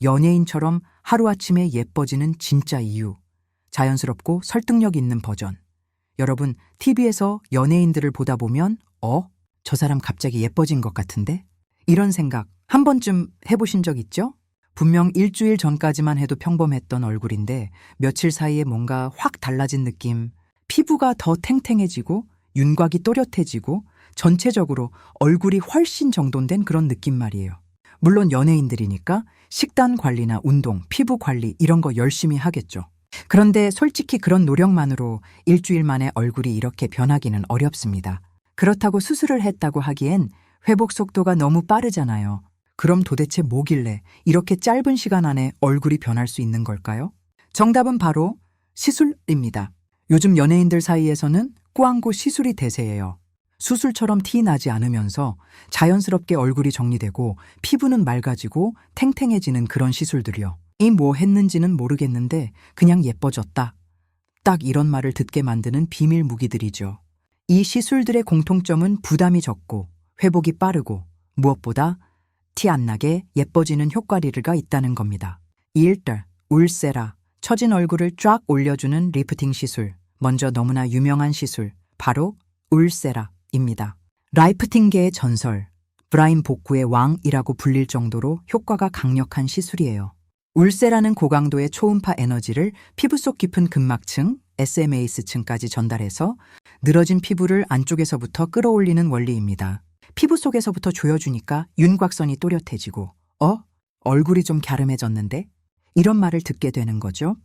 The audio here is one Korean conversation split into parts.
연예인처럼 하루아침에 예뻐지는 진짜 이유. 자연스럽고 설득력 있는 버전. 여러분, TV에서 연예인들을 보다 보면 저 사람 갑자기 예뻐진 것 같은데? 이런 생각 한 번쯤 해보신 적 있죠? 분명 일주일 전까지만 해도 평범했던 얼굴인데 며칠 사이에 뭔가 확 달라진 느낌. 피부가 더 탱탱해지고 윤곽이 또렷해지고 전체적으로 얼굴이 훨씬 정돈된 그런 느낌 말이에요. 물론 연예인들이니까 식단 관리나 운동, 피부 관리 이런 거 열심히 하겠죠. 그런데 솔직히 그런 노력만으로 일주일 만에 얼굴이 이렇게 변하기는 어렵습니다. 그렇다고 수술을 했다고 하기엔 회복 속도가 너무 빠르잖아요. 그럼 도대체 뭐길래 이렇게 짧은 시간 안에 얼굴이 변할 수 있는 걸까요? 정답은 바로 시술입니다. 요즘 연예인들 사이에서는 꾸안꾸 시술이 대세예요. 수술처럼 티 나지 않으면서 자연스럽게 얼굴이 정리되고 피부는 맑아지고 탱탱해지는 그런 시술들이요. 이 뭐 했는지는 모르겠는데 그냥 예뻐졌다. 딱 이런 말을 듣게 만드는 비밀 무기들이죠. 이 시술들의 공통점은 부담이 적고 회복이 빠르고 무엇보다 티 안 나게 예뻐지는 효과리가 있다는 겁니다. 1절, 울세라, 처진 얼굴을 쫙 올려주는 리프팅 시술. 먼저 너무나 유명한 시술, 바로 울세라입니다. 라이프팅계의 전설, 브라인 복구의 왕이라고 불릴 정도로 효과가 강력한 시술이에요. 울세라는 고강도의 초음파 에너지를 피부 속 깊은 근막층, SMAS층까지 전달해서 늘어진 피부를 안쪽에서부터 끌어올리는 원리입니다. 피부 속에서부터 조여주니까 윤곽선이 또렷해지고 얼굴이 좀 갸름해졌는데? 이런 말을 듣게 되는 거죠.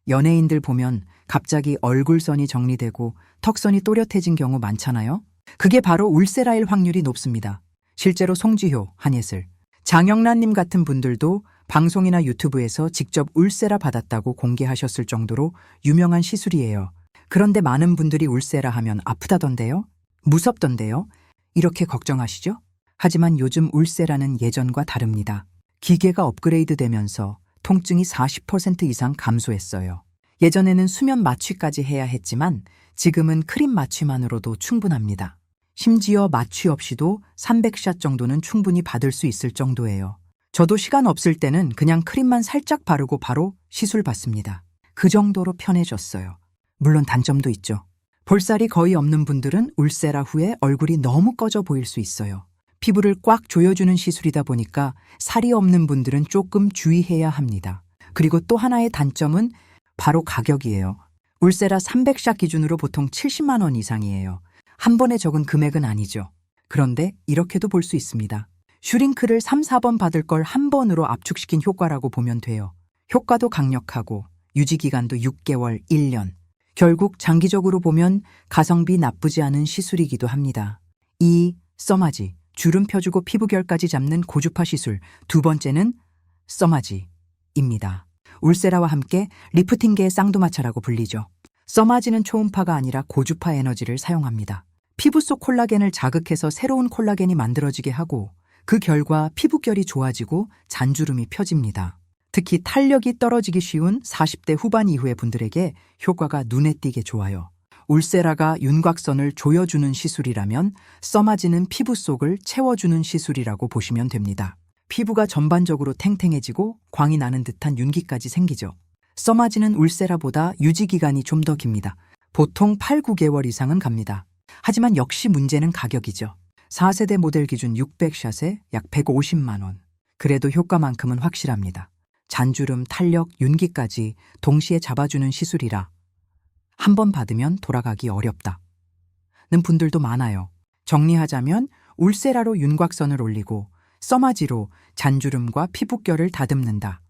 연예인들 보면 갑자기 얼굴선이 정리되고 턱선이 또렷해진 경우 많잖아요. 그게 바로 울세라일 확률이 높습니다. 실제로 송지효, 한예슬, 장영란님 같은 분들도 방송이나 유튜브에서 직접 울세라 받았다고 공개하셨을 정도로 유명한 시술이에요. 그런데 많은 분들이 울세라 하면 아프다던데요? 무섭던데요? 이렇게 걱정하시죠? 하지만 요즘 울세라는 예전과 다릅니다. 기계가 업그레이드 되면서 통증이 40% 이상 감소했어요. 예전에는 수면 마취까지 해야 했지만 지금은 크림 마취만으로도 충분합니다. 심지어 마취 없이도 300샷 정도는 충분히 받을 수 있을 정도예요. 저도 시간 없을 때는 그냥 크림만 살짝 바르고 바로 시술 받습니다. 그 정도로 편해졌어요. 물론 단점도 있죠. 볼살이 거의 없는 분들은 울세라 후에 얼굴이 너무 꺼져 보일 수 있어요. 피부를 꽉 조여주는 시술이다 보니까 살이 없는 분들은 조금 주의해야 합니다. 그리고 또 하나의 단점은 바로 가격이에요. 울세라 300샷 기준으로 보통 70만 원 이상이에요. 한 번에 적은 금액은 아니죠. 그런데 이렇게도 볼 수 있습니다. 슈링크를 3, 4번 받을 걸 한 번으로 압축시킨 효과라고 보면 돼요. 효과도 강력하고 유지기간도 6개월, 1년. 결국 장기적으로 보면 가성비 나쁘지 않은 시술이기도 합니다. 2. 써마지, 주름 펴주고 피부결까지 잡는 고주파 시술. 두 번째는 써마지입니다. 울세라와 함께 리프팅계의 쌍두마차라고 불리죠. 써마지는 초음파가 아니라 고주파 에너지를 사용합니다. 피부 속 콜라겐을 자극해서 새로운 콜라겐이 만들어지게 하고 그 결과 피부결이 좋아지고 잔주름이 펴집니다. 특히 탄력이 떨어지기 쉬운 40대 후반 이후의 분들에게 효과가 눈에 띄게 좋아요. 울세라가 윤곽선을 조여주는 시술이라면 써마지는 피부 속을 채워주는 시술이라고 보시면 됩니다. 피부가 전반적으로 탱탱해지고 광이 나는 듯한 윤기까지 생기죠. 써마지는 울세라보다 유지기간이 좀 더 깁니다. 보통 8, 9개월 이상은 갑니다. 하지만 역시 문제는 가격이죠. 4세대 모델 기준 600샷에 약 150만 원. 그래도 효과만큼은 확실합니다. 잔주름, 탄력, 윤기까지 동시에 잡아주는 시술이라 한 번 받으면 돌아가기 어렵다. 는 분들도 많아요. 정리하자면 울세라로 윤곽선을 올리고 써마지로 잔주름과 피부결을 다듬는다.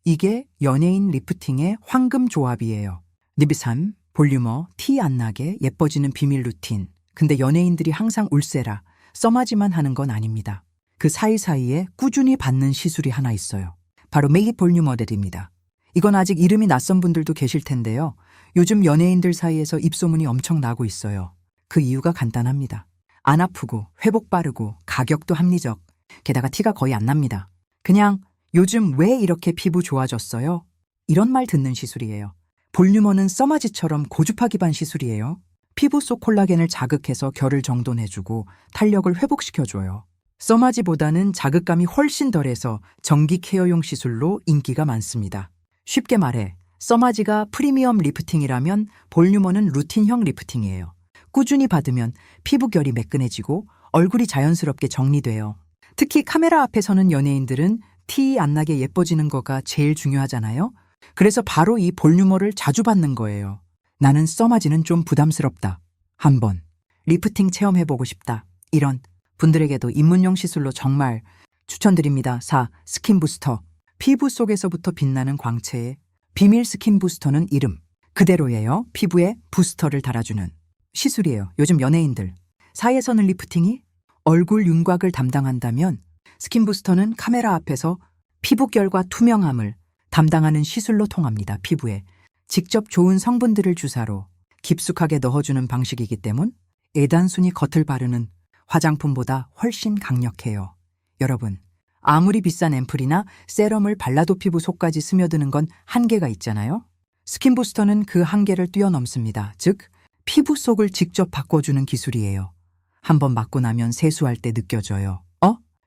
이게 연예인 리프팅의 황금 조합이에요. 니비삼, 볼륨어, 티 안 나게 예뻐지는 비밀 루틴. 근데 연예인들이 항상 울세라, 써마지만 하는 건 아닙니다. 그 사이사이에 꾸준히 받는 시술이 하나 있어요. 바로 메이 볼륨어들입니다. 이건 아직 이름이 낯선 분들도 계실 텐데요. 요즘 연예인들 사이에서 입소문이 엄청 나고 있어요. 그 이유가 간단합니다. 안 아프고 회복 빠르고 가격도 합리적. 게다가 티가 거의 안 납니다. 그냥 요즘 왜 이렇게 피부 좋아졌어요? 이런 말 듣는 시술이에요. 볼륨어는 써마지처럼 고주파 기반 시술이에요. 피부 속 콜라겐을 자극해서 결을 정돈해주고 탄력을 회복시켜줘요. 써마지보다는 자극감이 훨씬 덜해서 전기 케어용 시술로 인기가 많습니다. 쉽게 말해 써마지가 프리미엄 리프팅이라면 볼륨어는 루틴형 리프팅이에요. 꾸준히 받으면 피부결이 매끈해지고 얼굴이 자연스럽게 정리돼요. 특히 카메라 앞에 서는 연예인들은 티 안 나게 예뻐지는 거가 제일 중요하잖아요. 그래서 바로 이 볼륨어를 자주 받는 거예요. 나는 써마지는 좀 부담스럽다. 한번 리프팅 체험해보고 싶다. 이런 분들에게도 입문용 시술로 정말 추천드립니다. 4. 스킨 부스터. 피부 속에서부터 빛나는 광채의 비밀 스킨 부스터는 이름 그대로예요. 피부에 부스터를 달아주는 시술이에요. 요즘 연예인들 사이에서는 리프팅이 얼굴 윤곽을 담당한다면 스킨 부스터는 카메라 앞에서 피부결과 투명함을 담당하는 시술로 통합니다. 피부에 직접 좋은 성분들을 주사로 깊숙하게 넣어주는 방식이기 때문 애단순히 겉을 바르는 화장품보다 훨씬 강력해요. 여러분, 아무리 비싼 앰플이나 세럼을 발라도 피부 속까지 스며드는 건 한계가 있잖아요. 스킨 부스터는 그 한계를 뛰어넘습니다. 즉, 피부 속을 직접 바꿔주는 기술이에요. 한번 맞고 나면 세수할 때 느껴져요.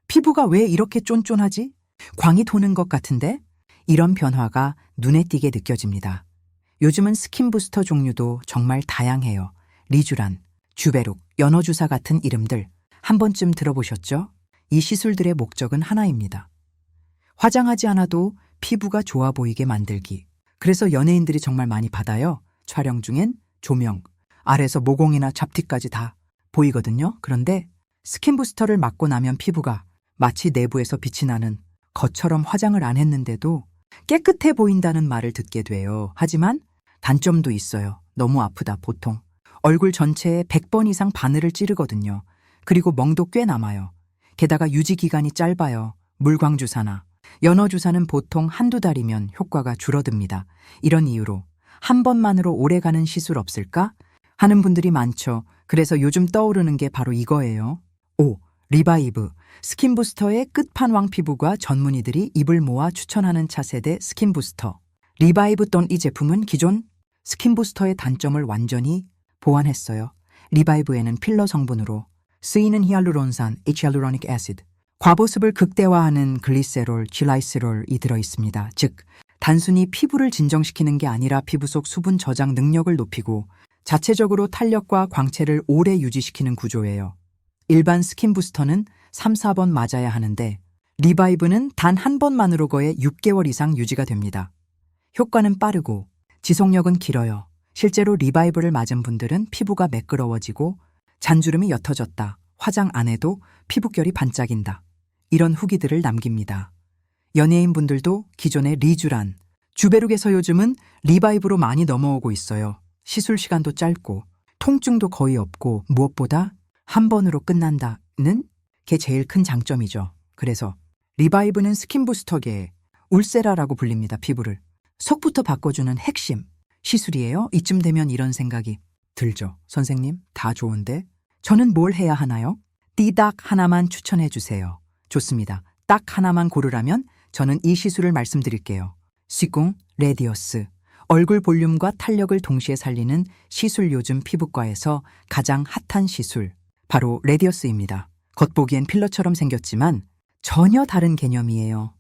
피부가 왜 이렇게 쫀쫀하지? 광이 도는 것 같은데? 이런 변화가 눈에 띄게 느껴집니다. 요즘은 스킨 부스터 종류도 정말 다양해요. 리쥬란, 주베룩, 연어주사 같은 이름들 한 번쯤 들어보셨죠? 이 시술들의 목적은 하나입니다. 화장하지 않아도 피부가 좋아 보이게 만들기. 그래서 연예인들이 정말 많이 받아요. 촬영 중엔 조명, 아래서 모공이나 잡티까지 다 보이거든요. 그런데 스킨 부스터를 맞고 나면 피부가 마치 내부에서 빛이 나는 것처럼 화장을 안 했는데도 깨끗해 보인다는 말을 듣게 돼요. 하지만 단점도 있어요. 너무 아프다. 보통 얼굴 전체에 100번 이상 바늘을 찌르거든요. 그리고 멍도 꽤 남아요. 게다가 유지 기간이 짧아요. 물광주사나 연어주사는 보통 한두 달이면 효과가 줄어듭니다. 이런 이유로 한 번만으로 오래가는 시술 없을까? 하는 분들이 많죠. 그래서 요즘 떠오르는 게 바로 이거예요. 5. 리바이브. 스킨 부스터의 끝판왕 피부가 전문의들이 입을 모아 추천하는 차세대 스킨 부스터. 리바이브 돈 이 제품은 기존 스킨 부스터의 단점을 완전히 보완했어요. 리바이브에는 필러 성분으로 쓰이는 히알루론산, Hhyaluronic acid, 과보습을 극대화하는 글리세롤, 질라이스롤이 들어있습니다. 즉, 단순히 피부를 진정시키는 게 아니라 피부 속 수분 저장 능력을 높이고 자체적으로 탄력과 광채를 오래 유지시키는 구조예요. 일반 스킨 부스터는 3, 4번 맞아야 하는데 리바이브는 단 한 번만으로 거의 6개월 이상 유지가 됩니다. 효과는 빠르고 지속력은 길어요. 실제로 리바이브를 맞은 분들은 피부가 매끄러워지고 잔주름이 옅어졌다. 화장 안 해도 피부결이 반짝인다. 이런 후기들을 남깁니다. 연예인분들도 기존의 리쥬란, 주베룩에서 요즘은 리바이브로 많이 넘어오고 있어요. 시술 시간도 짧고 통증도 거의 없고 무엇보다 한 번으로 끝난다는 게 제일 큰 장점이죠. 그래서 리바이브는 스킨 부스터계의 울세라라고 불립니다. 피부를 속부터 바꿔주는 핵심 시술이에요. 이쯤 되면 이런 생각이 들죠. 선생님, 다 좋은데 저는 뭘 해야 하나요? 딱 하나만 추천해 주세요. 좋습니다. 딱 하나만 고르라면 저는 이 시술을 말씀드릴게요. 시궁 레디어스. 얼굴 볼륨과 탄력을 동시에 살리는 시술. 요즘 피부과에서 가장 핫한 시술, 바로 레디어스입니다. 겉보기엔 필러처럼 생겼지만 전혀 다른 개념이에요.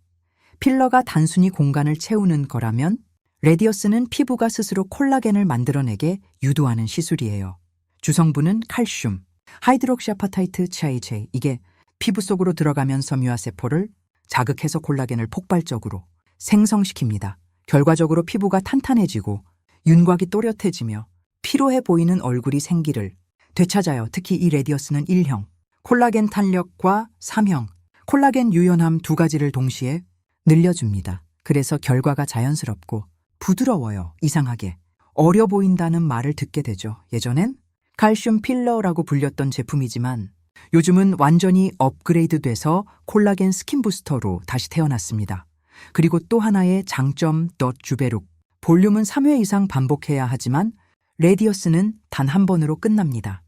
필러가 단순히 공간을 채우는 거라면 레디어스는 피부가 스스로 콜라겐을 만들어내게 유도하는 시술이에요. 주성분은 칼슘, 하이드록시아파타이트 CIJ. 이게 피부 속으로 들어가면서 뮤화세포를 자극해서 콜라겐을 폭발적으로 생성시킵니다. 결과적으로 피부가 탄탄해지고 윤곽이 또렷해지며 피로해 보이는 얼굴이 생기를 되찾아요. 특히 이 레디어스는 1형, 콜라겐 탄력과 3형, 콜라겐 유연함 두 가지를 동시에 늘려줍니다. 그래서 결과가 자연스럽고 부드러워요. 이상하게 어려 보인다는 말을 듣게 되죠. 예전엔 칼슘 필러라고 불렸던 제품이지만 요즘은 완전히 업그레이드 돼서 콜라겐 스킨 부스터로 다시 태어났습니다. 그리고 또 하나의 장점, 주베룩. 볼륨은 3회 이상 반복해야 하지만 레디어스는 단 한 번으로 끝납니다.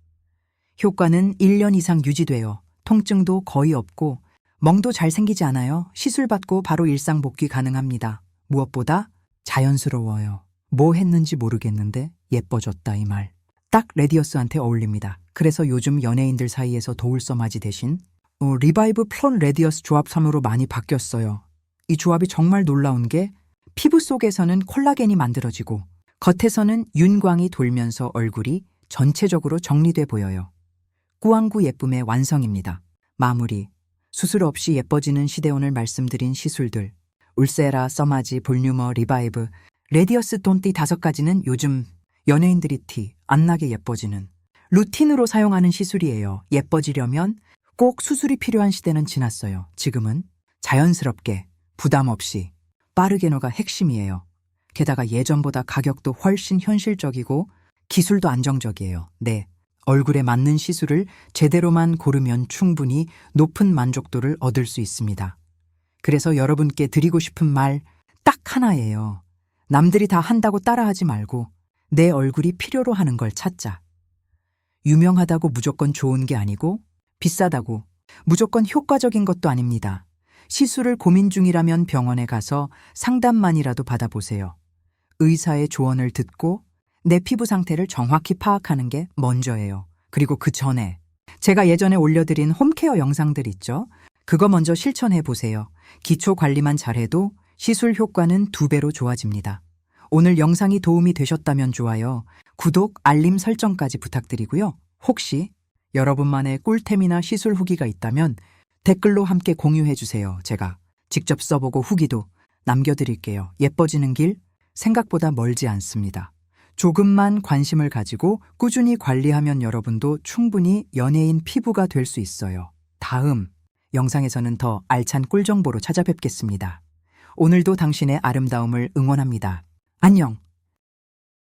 효과는 1년 이상 유지돼요. 통증도 거의 없고 멍도 잘 생기지 않아요. 시술 받고 바로 일상 복귀 가능합니다. 무엇보다 자연스러워요. 뭐 했는지 모르겠는데 예뻐졌다 이 말. 딱 레디어스한테 어울립니다. 그래서 요즘 연예인들 사이에서 도울 써마지 대신 리바이브 플론 레디어스 조합 3으로 많이 바뀌었어요. 이 조합이 정말 놀라운 게 피부 속에서는 콜라겐이 만들어지고 겉에서는 윤광이 돌면서 얼굴이 전체적으로 정리돼 보여요. 꾸안꾸 예쁨의 완성입니다. 마무리. 수술 없이 예뻐지는 시대온을 말씀드린 시술들. 울세라, 써마지, 볼륨어, 리바이브, 레디어스 돈띠 5가지는 요즘 연예인들이 티 안 나게 예뻐지는 루틴으로 사용하는 시술이에요. 예뻐지려면 꼭 수술이 필요한 시대는 지났어요. 지금은 자연스럽게, 부담 없이, 빠르게너가 핵심이에요. 게다가 예전보다 가격도 훨씬 현실적이고 기술도 안정적이에요. 네, 얼굴에 맞는 시술을 제대로만 고르면 충분히 높은 만족도를 얻을 수 있습니다. 그래서 여러분께 드리고 싶은 말 딱 하나예요. 남들이 다 한다고 따라하지 말고 내 얼굴이 필요로 하는 걸 찾자. 유명하다고 무조건 좋은 게 아니고 비싸다고 무조건 효과적인 것도 아닙니다. 시술을 고민 중이라면 병원에 가서 상담만이라도 받아보세요. 의사의 조언을 듣고 내 피부 상태를 정확히 파악하는 게 먼저예요. 그리고 그 전에 제가 예전에 올려드린 홈케어 영상들 있죠? 그거 먼저 실천해 보세요. 기초 관리만 잘해도 시술 효과는 2배로 좋아집니다. 오늘 영상이 도움이 되셨다면 좋아요, 구독, 알림 설정까지 부탁드리고요. 혹시 여러분만의 꿀템이나 시술 후기가 있다면 댓글로 함께 공유해 주세요. 제가 직접 써보고 후기도 남겨드릴게요. 예뻐지는 길 생각보다 멀지 않습니다. 조금만 관심을 가지고 꾸준히 관리하면 여러분도 충분히 연예인 피부가 될 수 있어요. 다음 영상에서는 더 알찬 꿀정보로 찾아뵙겠습니다. 오늘도 당신의 아름다움을 응원합니다. 안녕!